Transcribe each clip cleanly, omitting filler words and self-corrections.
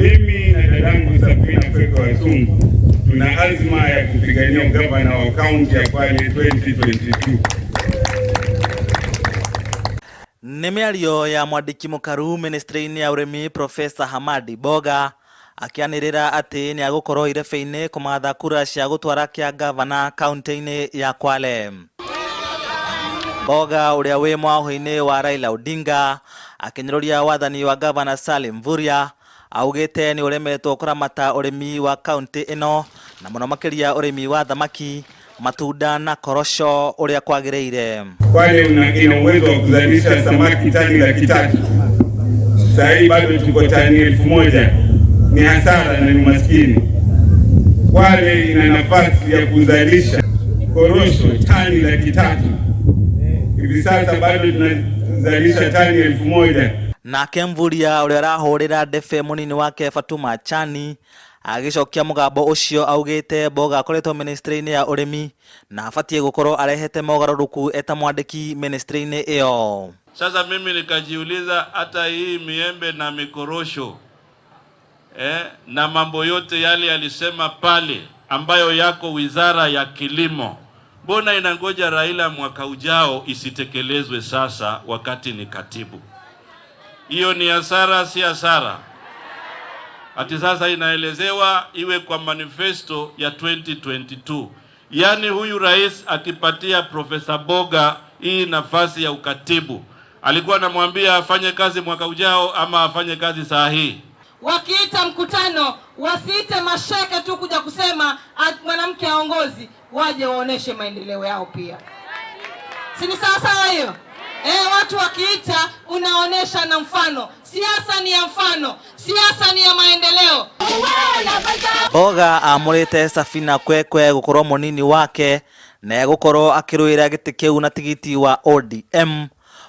Mimi na dadangu Safina Kwekwe Wasungu tuna azma ya kupigania ugavana wa kaunti ya Kwale 2022. Nĩ mĩario ya mwandĩki mũkaru ministry-inĩ ya ũrĩmi Profesa Hamadi Boga akĩanĩrĩra atĩ nĩ agũkorwo irebe-inĩ kũmatha kura cia gũtwara kĩa gavana kaunti-inĩ ya Kwale. Boga ũrĩa wĩ mwahũ-inĩ wa Raila Odinga akĩnyũrũria wathani wa gavana Salim Mvurya augĩte nĩ ũremetwo kũramata ũrĩmi wa kaunti ĩno na mũno makĩria ũrĩmi wa thamaki, matunda na korosho ũrĩa kwagĩrĩire. Kwale ina uwezo wa kuzalisha samaki tani 300,000. Sasa hivi bado tuko tani 1,000. Ni hasara na ni maskini. Kwale ina nafasi ya kuzalisha korosho tani 300,000. Hivi sasa bado tunazalisha tani 1,000. Nake Mvurya ũrĩa arahũrĩra ndebe mũnini wake Fatuma Achani agĩcokia mũgambo ũcio augĩte Boga akoretwo ministry-inĩ ya ũrĩmi na abatie gũkorwo arehete mogarũrũku eta mwandĩki ministry-inĩ ĩyo. Sasa mimi nikajiuliza hata hii miembe na mikorosho na mambo yote yale alisema pale ambayo yako wizara ya kilimo, mbona inangoja Raila mwaka ujao isitekelezwe sasa wakati ni katibu? Hiyo ni hasara, si hasara? Ati sasa inaelezewa iwe kwa manifesto ya 2022. Yaani huyu rais akipatia Profesa Boga hii nafasi ya ukatibu, alikuwa anamwambia afanye kazi mwaka ujao ama afanye kazi saa hii? Wakiita mkutano wasiite mashaka tu kuja kusema mwanamke aongozi, waje waoneshe maendeleo yao pia. Si ni sawa sawa hiyo? Watu wakiita unaonesha na mfano. Siasa ni ya mfano, siasa ni ya maendeleo. Boga amũrĩte Safina Kwekwe gũkorwo mũnini wake na gũkorwo akĩrũĩra gĩtĩ kĩu na tigiti wa ODM,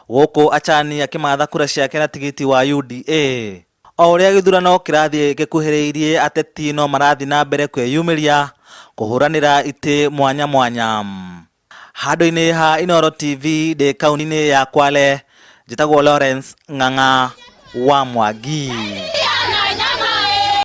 gũkũ Achani akĩmatha kura ciake na tigiti wa UDA. O ũrĩa gĩthurano kĩrathiĩ gĩkuhĩrĩirie, ateti no marathiĩ na mbere kwĩyumĩria kũhũranĩra itĩ mwanya mwanya. Handũ-inĩ ha Inooro TV ndĩ kaunti-inĩ ya Kwale, njĩtagwo Lawrence Ng'ang'a wa Mwangi.